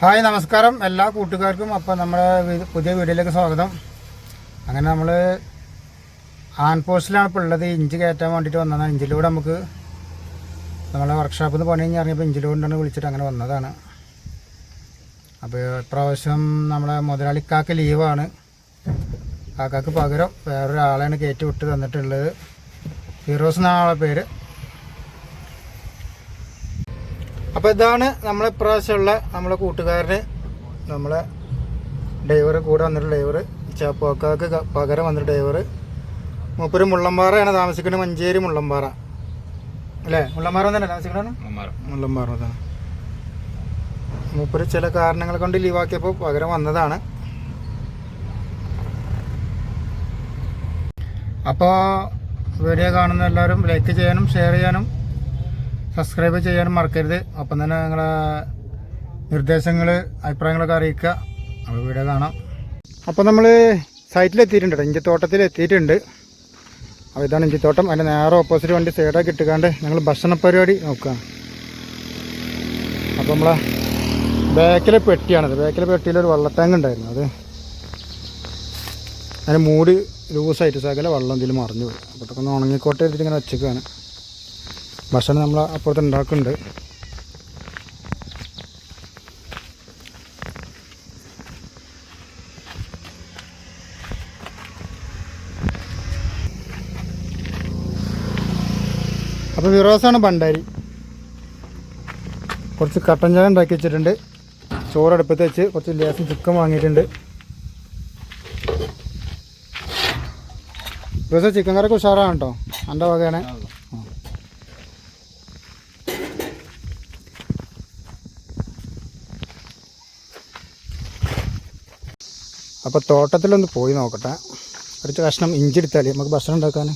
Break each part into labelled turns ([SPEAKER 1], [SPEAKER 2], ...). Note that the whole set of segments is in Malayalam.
[SPEAKER 1] ഹായ് നമസ്കാരം എല്ലാ കൂട്ടുകാർക്കും. അപ്പോൾ നമ്മുടെ പുതിയ വീഡിയോയിലേക്ക് സ്വാഗതം. അങ്ങനെ നമ്മൾ ആൻപോസ്റ്റിലാണ് ഇപ്പോൾ ഉള്ളത്. ഇഞ്ചി കയറ്റാൻ വേണ്ടിയിട്ട് വന്നതാണ്. ഇഞ്ചിലൂടെ നമുക്ക് നമ്മളെ വർക്ക്ഷോപ്പിൽ നിന്ന് പണി കഴിഞ്ഞ് ഇറങ്ങിയപ്പോൾ ഇഞ്ചിലൂടെയാണ് വിളിച്ചിട്ട് അങ്ങനെ വന്നതാണ്. അപ്പോൾ ഇപ്രാവശ്യം നമ്മളെ മുതലാളിക്കാക്ക് ലീവാണ്. കാക്കാക്ക് പകരം വേറൊരാളെയാണ് കയറ്റി വിട്ട് തന്നിട്ടുള്ളത്. ഫിറോസ് എന്നാളെ പേര്. അപ്പോൾ ഇതാണ് നമ്മളെ ഇപ്രാവശ്യമുള്ള നമ്മളെ കൂട്ടുകാരന് നമ്മളെ ഡ്രൈവർ കൂടെ വന്നിട്ട് ഡ്രൈവർ ചാപ്പോക്കാക്ക് പകരം വന്നിട്ട് ഡ്രൈവർ. മൂപ്പര് മുള്ളമ്പാറയാണ് താമസിക്കുന്നത്. മഞ്ചേരി മുള്ളമ്പാറ അല്ലേ? മുള്ളമ്പാറ തന്നെ താമസിക്കണതാണ്. മുള്ളമ്പാറ അതാണ്. മൂപ്പര് ചില കാരണങ്ങൾ കൊണ്ട് ലീവാക്കിയപ്പോൾ പകരം വന്നതാണ്. അപ്പോൾ വീഡിയോ കാണുന്ന എല്ലാവരും ലൈക്ക് ചെയ്യാനും ഷെയർ ചെയ്യാനും സബ്സ്ക്രൈബ് ചെയ്യാനും മറക്കരുത്. അപ്പം തന്നെ നിങ്ങളെ നിർദ്ദേശങ്ങൾ അഭിപ്രായങ്ങളൊക്കെ അറിയിക്കുക. അപ്പോൾ വീഡിയോ കാണാം. അപ്പോൾ നമ്മൾ സൈറ്റിലെത്തിയിട്ടുണ്ട് കേട്ടോ. ഇഞ്ചിത്തോട്ടത്തിൽ എത്തിയിട്ടുണ്ട്. അപ്പോൾ ഇതാണ് ഇഞ്ചിത്തോട്ടം. അതിൻ്റെ നേരെ ഓപ്പോസിറ്റ് വണ്ടി സൈഡാക്കി ഇട്ടുകാണ്ട് ഞങ്ങൾ ഭക്ഷണ പരിപാടി നോക്കുക. അപ്പോൾ നമ്മളെ ബാക്കിലെ പെട്ടിയാണത്. ബാക്കിലെ പെട്ടിയിലൊരു വെള്ളട്ടാങ്ക് ഉണ്ടായിരുന്നു. അതിന് മൂടി ലൂസായിട്ട് സകല വെള്ളം എന്തെങ്കിലും മറിഞ്ഞു പോയി. അപ്പോൾ ഇതൊക്കെ ഒന്ന് ഉണങ്ങിക്കോട്ടെ എടുത്തിട്ട് ഇങ്ങനെ വെച്ചേക്കാണ്. ഭക്ഷണം നമ്മൾ അപ്പുറത്ത് ഉണ്ടാക്കുന്നുണ്ട്. അപ്പോൾ ഫിറോസാണ് ഭണ്ടാരി. കുറച്ച് കട്ടൻ ചായ ഉണ്ടാക്കി വെച്ചിട്ടുണ്ട്. ചോറ് അടുപ്പത്ത് വെച്ച് കുറച്ച് ലേശം ചിക്കൻ വാങ്ങിയിട്ടുണ്ട്. ഫിറോസ ചിക്കൻ കറിയൊക്കെ ഉഷാറാണ് കേട്ടോ. എൻ്റെ വകയാണ്. അപ്പോൾ തോട്ടത്തിലൊന്ന് പോയി നോക്കട്ടെ. കുറച്ച് കഷ്ണം ഇഞ്ചി എടുത്താൽ നമുക്ക് ഭക്ഷണം ഉണ്ടാക്കാൻ.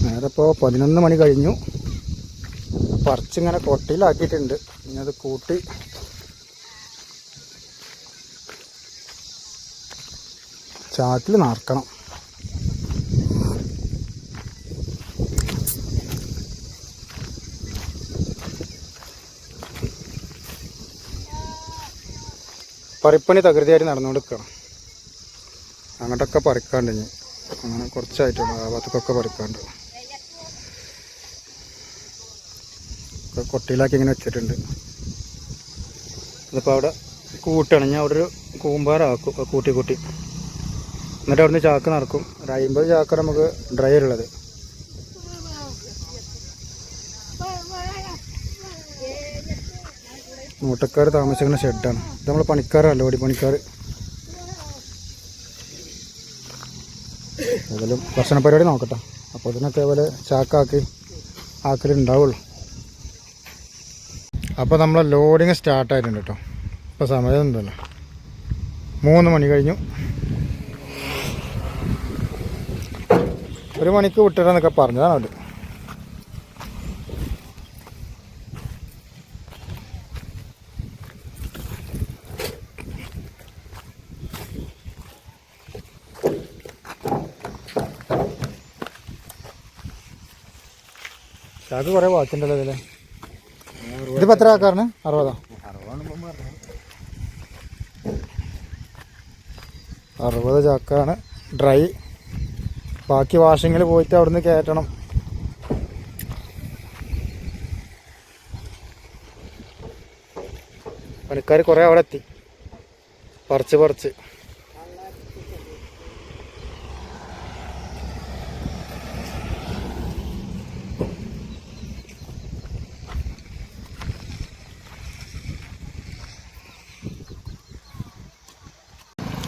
[SPEAKER 1] നേരെ ഇപ്പോൾ 11 മണി കഴിഞ്ഞു. പറിച്ചിങ്ങനെ കൊട്ടയിലാക്കിയിട്ടുണ്ട്. ഇനി അത് കൂട്ടി ചാക്കിൽ നിറക്കണം. പറിപ്പണി തകൃതിയായിട്ട് നടന്നുകൊടുക്കണം. അങ്ങോട്ടൊക്കെ പറിക്കാണ്ട് ഇനി അങ്ങനെ കുറച്ചായിട്ടുണ്ട്. ആ ഭാഗത്തൊക്കെ പറിക്കാണ്ട് കൊട്ടയിലാക്കി ഇങ്ങനെ വെച്ചിട്ടുണ്ട്. അതിപ്പോൾ അവിടെ കൂട്ടാണ്. ഞാൻ അവിടെ ഒരു കൂമ്പാറാക്കും കൂട്ടി എന്നിട്ട് അവിടുന്ന് ചാക്ക് നടക്കും. ഒരു 50 ചാക്ക് നമുക്ക് ഡ്രൈ ഉള്ളത്. മൂട്ടക്കാർ താമസിക്കുന്ന ഷെഡാണ് ഇത്. നമ്മൾ പണിക്കാരല്ല, ഓടി പണിക്കാർ. ഏതായാലും ഭക്ഷണ പരിപാടി നോക്കട്ടെ. അപ്പോൾ ഇതിനൊക്കെ പോലെ ആക്കലുണ്ടാവുള്ളൂ. അപ്പോൾ നമ്മൾ ലോഡിങ് സ്റ്റാർട്ടായിട്ടുണ്ട് കേട്ടോ. ഇപ്പോൾ സമയം ഉണ്ടല്ലോ 3 മണി കഴിഞ്ഞു. 1 മണിക്ക് വിട്ടിടാന്നൊക്കെ പറഞ്ഞതാണ് അവർ. ചാക്ക് കുറേ ബാക്കിയുണ്ടല്ലോ ഇതിൽ. ഇതിപ്പോൾ എത്ര ആക്കാറാണ്? 60. 60 ചാക്കാണ് ഡ്രൈ. ബാക്കി വാഷിങ്ങിൽ പോയിട്ട് അവിടുന്ന് കയറ്റണം. പണിക്കാർ കുറേ അവിടെ എത്തി പറിച്ച്.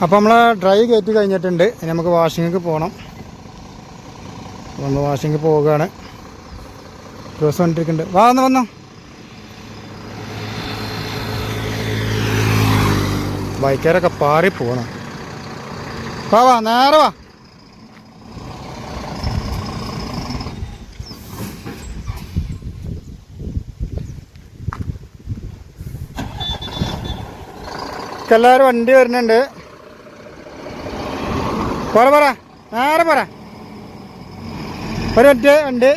[SPEAKER 1] അപ്പോൾ നമ്മൾ ഡ്രൈ കയറ്റി കഴിഞ്ഞിട്ടുണ്ട്. ഇനി നമുക്ക് വാഷിങ്ങിക്ക് പോകണം. നമ്മൾ വാഷിങ്ങിൽ പോവുകയാണ്. ദിവസം വന്നിരിക്കുന്നുണ്ട്. വന്നോ ബൈക്കാരൊക്കെ പാറി പോകണം. വാ നേരെ വാ. എല്ലാവരും വണ്ടി വരുന്നുണ്ട്. പറ നേരെ പറ. ഒരൊറ്റ ഉണ്ട്.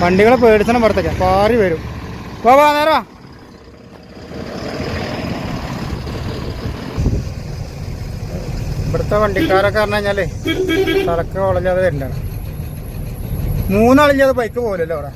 [SPEAKER 1] വണ്ടികളെ പേടിച്ചണം പുറത്തേക്ക് പാറി വരും. വാ നേരം വാ. ഇവിടുത്തെ വണ്ടിക്കാരൊക്കെ പറഞ്ഞു കഴിഞ്ഞാൽ തലക്ക് വളഞ്ഞാതെ വരില്ലാണ്. 3 ആളില്ലാതെ ബൈക്ക് പോലല്ലോ അവിടെ.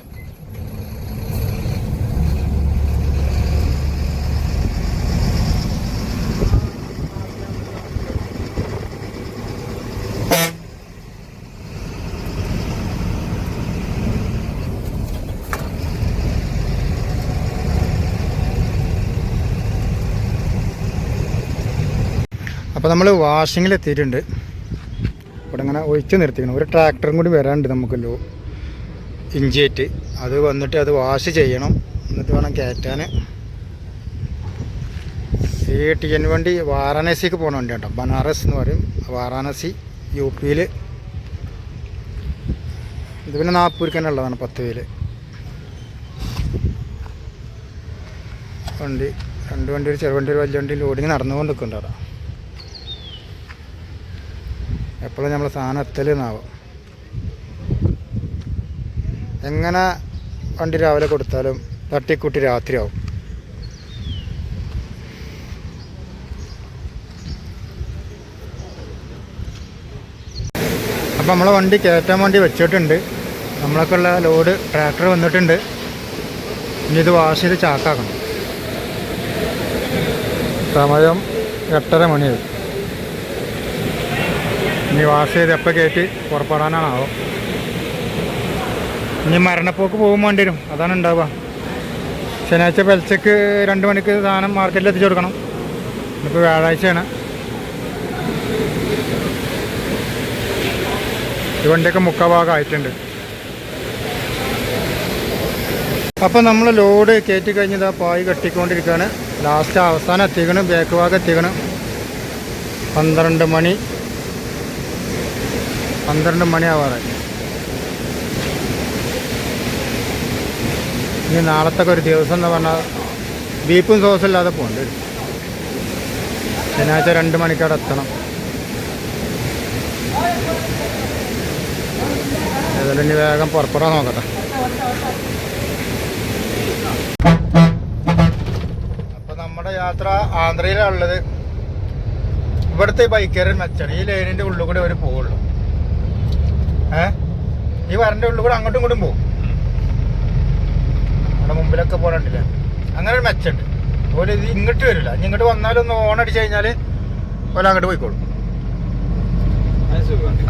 [SPEAKER 1] അപ്പോൾ നമ്മൾ വാഷിങ്ങിലെത്തിയിട്ടുണ്ട്. ഇവിടെ ഇങ്ങനെ ഒഴിച്ച് നിർത്തിക്കണം. ഒരു ട്രാക്ടറും കൂടി വരാനുണ്ട് നമുക്കല്ലോ, ഇഞ്ചിയേറ്റ്. അത് വന്നിട്ട് അത് വാഷ് ചെയ്യണം, എന്നിട്ട് വേണം കയറ്റാൻ. ഈ TN വണ്ടി വാരാണസിക്ക് പോകുന്ന വണ്ടി കേട്ടോ. ബനാറസ് എന്ന് പറയും, വാരാണസി UP. ഇത് പിന്നെ നാഗ്പൂർക്ക് തന്നെ ഉള്ളതാണ് 10 വീല് വണ്ടി. 2 വണ്ടി, ഒരു ചെറുവണ്ടി, ഒരു വലിയ വണ്ടി ലോഡിങ് നടന്നുകൊണ്ട് നിൽക്കുന്നുണ്ട് അവിടെ. എപ്പോഴും നമ്മൾ സാധനം എത്തലെന്നാവും. എങ്ങനെ വണ്ടി രാവിലെ കൊടുത്താലും തട്ടിക്കൂട്ടി രാത്രിയാവും. അപ്പോൾ നമ്മളെ വണ്ടി കയറ്റാൻ വേണ്ടി വെച്ചിട്ടുണ്ട്. നമ്മളൊക്കെ ഉള്ള ലോഡ് ട്രാക്ടർ വന്നിട്ടുണ്ട്. ഇനി ഇത് വാഷ് ചെയ്ത് ചാക്കാക്കണം. സമയം 8:30 മണിയായി. ഇനി വാഷ് ചെയ്ത് എപ്പോൾ കയറ്റി പുറപ്പെടാനാണാവോ. ഇനി മരണപ്പോക്ക് പോകും വേണ്ടി വരും, അതാണ് ഉണ്ടാവുക. ശനിയാഴ്ച പെൽച്ചക്ക് 2 മണിക്ക് സാധനം മാർക്കറ്റിൽ എത്തിച്ചു കൊടുക്കണം. ഇപ്പോൾ വ്യാഴാഴ്ചയാണ്. ഈ വണ്ടിയൊക്കെ 3/4 ഭാഗം ആയിട്ടുണ്ട്. അപ്പം നമ്മൾ ലോഡ് കയറ്റി കഴിഞ്ഞത് ആ പായ് കെട്ടിക്കൊണ്ടിരിക്കുകയാണ്. ലാസ്റ്റ് അവസാനം എത്തിക്കണം, ബാക്ക് ഭാഗം എത്തിക്കണം. 12 മണി ആവാറായി. ഇനി നാളത്തൊക്കെ ഒരു ദിവസം എന്ന് പറഞ്ഞാൽ ബീഫും സോസും ഇല്ലാതെ പോകേണ്ടി വരും. ശനിയാഴ്ച 2 മണിക്ക് അവിടെ എത്തണം. ഏതായാലും ഇനി വേഗം പുറപ്പെടാൻ നോക്കട്ടെ. അപ്പം നമ്മുടെ യാത്ര ആന്ധ്രയിലാണുള്ളത്. ഇവിടുത്തെ ബൈക്കേറിൽ മെച്ചാണ്. ഈ ലൈനിൻ്റെ ഉള്ളിൽ കൂടെ അവർ പോവുള്ളൂ. ഈ വരൻ്റെ ഉള്ളിൽ കൂടെ അങ്ങോട്ടും ഇങ്ങോട്ടും പോകും. അവിടെ മുമ്പിലൊക്കെ പോകണ്ടില്ല. അങ്ങനെ ഒരു മെച്ചുണ്ട്. അതുപോലെ ഇത് ഇങ്ങോട്ട് വരില്ല. ഇങ്ങോട്ട് വന്നാലൊന്ന് ഓണടിച്ച് കഴിഞ്ഞാൽ ഓല അങ്ങോട്ട് പോയിക്കോളും.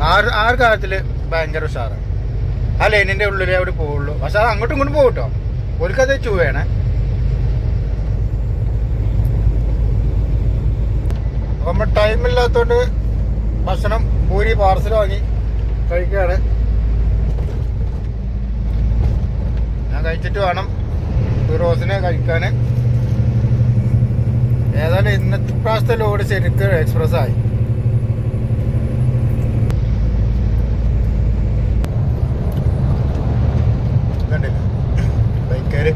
[SPEAKER 1] ആ ഒരു കാര്യത്തിൽ ഭയങ്കര ഉഷാറാണ്. ആ ലൈനിൻ്റെ ഉള്ളിലേ അവിടെ പോവുള്ളൂ. പക്ഷെ അത് അങ്ങോട്ടും ഇങ്ങോട്ടും പോകും കേട്ടോ. ഒരിക്കത് ചൂവേണേ. അപ്പം നമ്മൾ ടൈമില്ലാത്തതുകൊണ്ട് ഭക്ഷണം പൂരി പാർസൽ വാങ്ങി കഴിക്കുകയാണ്. ഞാൻ കഴിച്ചിട്ട് വേണം റോസിനെ കഴിക്കാൻ. ഏതായാലും ഇന്നത്തെ പ്രാവശ്യത്തെ ലോഡ് ശരിക്കും എക്സ്പ്രസ് ആയി. കണ്ടില്ല ബൈക്കാര്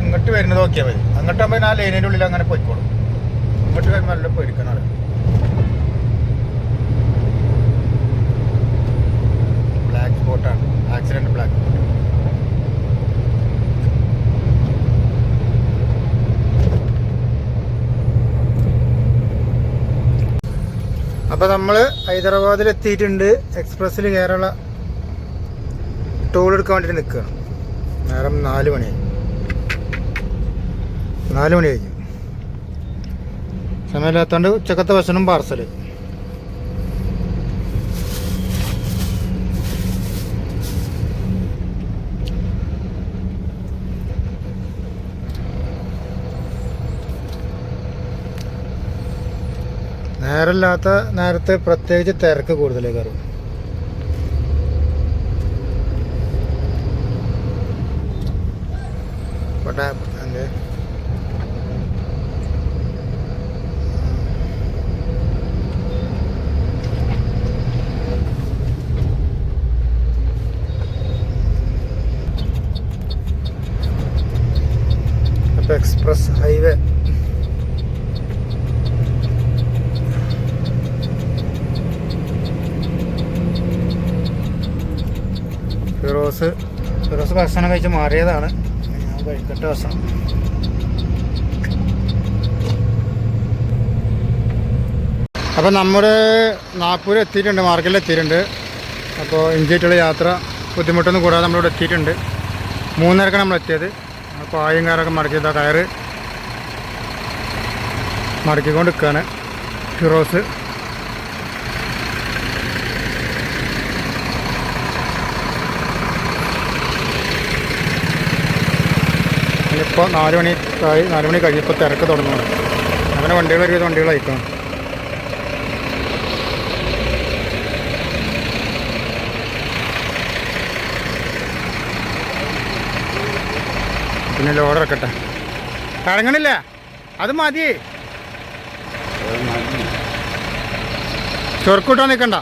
[SPEAKER 1] ഇങ്ങോട്ട് വരുന്നത് നോക്കിയാൽ മതി. അങ്ങോട്ട് ആകുമ്പോൾ ആ ലൈനിൻ്റെ ഉള്ളിൽ അങ്ങനെ പോയിക്കോളും. ഇങ്ങോട്ട് വരുമ്പോൾ നല്ല പേടിക്കണം. ബ്ലാക്ക് സ്പോട്ടാണ്, ആക്സിഡന്റ് ബ്ലാക്ക് സ്പോട്ട്. അപ്പോൾ നമ്മൾ ഹൈദരാബാദിൽ എത്തിയിട്ടുണ്ട്. എക്സ്പ്രസ്സിൽ കേരള ടോൾ എടുക്കാൻ വേണ്ടിയിട്ട് നിൽക്കുകയാണ്. നേരം 4 മണിയായി. 4 മണി കഴിഞ്ഞു. സമയമില്ലാത്തതുകൊണ്ട് ഉച്ചക്കത്തെ ഭക്ഷണം പാർസൽ. നേരമില്ലാത്ത നേരത്തെ പ്രത്യേകിച്ച് തിരക്ക് കൂടുതലേ കയറും. എൻ്റെ എക്സ്പ്രസ് ഹൈവേ ഫിറോസ് ഭക്ഷണം കഴിച്ച് മാറിയതാണ്. ഞാൻ കഴിക്കട്ടെ ഭക്ഷണം. അപ്പോൾ നമ്മൾ നാഗ്പൂർ എത്തിയിട്ടുണ്ട്, മാർക്കറ്റിൽ എത്തിയിട്ടുണ്ട്. അപ്പോൾ ഇഞ്ചിയായിട്ടുള്ള യാത്ര ബുദ്ധിമുട്ടൊന്നും കൂടാതെ നമ്മളിവിടെ എത്തിയിട്ടുണ്ട്. 3:30 നമ്മൾ എത്തിയത്. അപ്പോൾ ആയും കാരൊക്കെ മടക്കിയതാ, കയറ് മടക്കിക്കൊണ്ട് നിൽക്കുകയാണ് ഫിറോസ്. ഇപ്പോൾ 4 മണി കഴിഞ്ഞപ്പോൾ തിരക്ക് തുടങ്ങുന്നു. അങ്ങനെ വണ്ടികൾ അയക്കണം. പിന്നെ ലോഡ് ഇറക്കട്ടെ. കറങ്ങണില്ല, അത് മതി. ചൊറുക്കൂട്ടാൻ നിൽക്കണ്ട,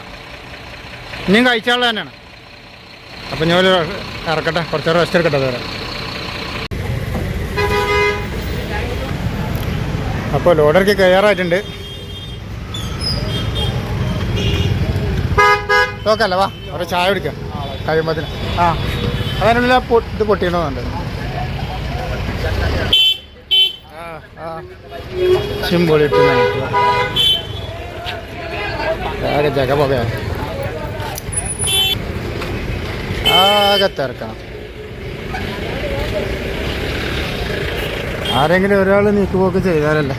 [SPEAKER 1] ഇനിയും കഴിച്ചാലുള്ള തന്നെയാണ്. അപ്പം ഞാൻ ഇറക്കട്ടെ, കുറച്ച് റെസ്റ്റ് എടുക്കട്ടെ വേറെ. അപ്പോൾ ലോഡർക്ക് കയറായിട്ടുണ്ട്. നോക്കല്ലേ, വാ ഒരു ചായ കുടിക്കാം കഴിയുമ്പോഴത്തിന്. അതിനുള്ള ഇത് പൊട്ടിയണമെന്നുണ്ട്. സിംബോളിട്ട് ആകെ ജഗ പോകെ ആകെ തിരക്കണം. ആരെങ്കിലും ഒരാൾ നീക്കുപോക്ക് ചെയ്താലല്ലേ.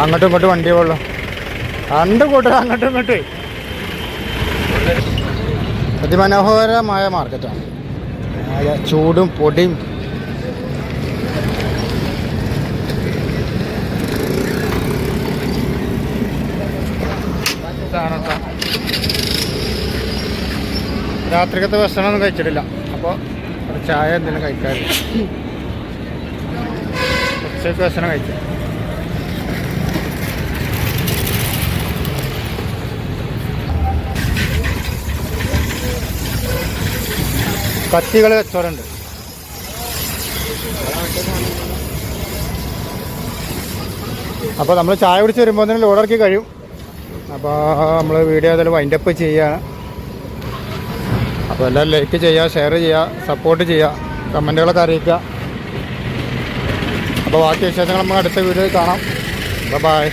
[SPEAKER 1] അങ്ങോട്ടും ഇങ്ങോട്ടും വണ്ടി പോകല്ലോ, കൂട്ടം അങ്ങോട്ടും ഇങ്ങോട്ട്. അതിമനോഹരമായ മാർക്കറ്റാണ്. ചൂടും പൊടിയും രാത്രിക്കത്തെ ഭക്ഷണമൊന്നും കഴിച്ചിട്ടില്ല. അപ്പോൾ ഒരു ചായ എന്തെങ്കിലും കഴിക്കാൻ. ഉച്ചയ്ക്ക് ഭക്ഷണം കഴിച്ചു. കത്തികൾ വെച്ചോറുണ്ട്. അപ്പോൾ നമ്മൾ ചായ കുടിച്ച് വരുമ്പോൾ തന്നെ ലോഡിറക്കി കഴിയും. അപ്പോൾ നമ്മൾ വീഡിയോ അതിൽ വൈൻഡപ്പ് ചെയ്യുകയാണ്. അപ്പോൾ എല്ലാവരും ലൈക്ക് ചെയ്യുക, ഷെയർ ചെയ്യുക, സപ്പോർട്ട് ചെയ്യുക, കമൻറ്റുകളൊക്കെ അറിയിക്കുക. അപ്പോൾ ബാക്കി വിശേഷങ്ങൾ നമുക്ക് അടുത്ത വീഡിയോയിൽ കാണാം. ബൈ.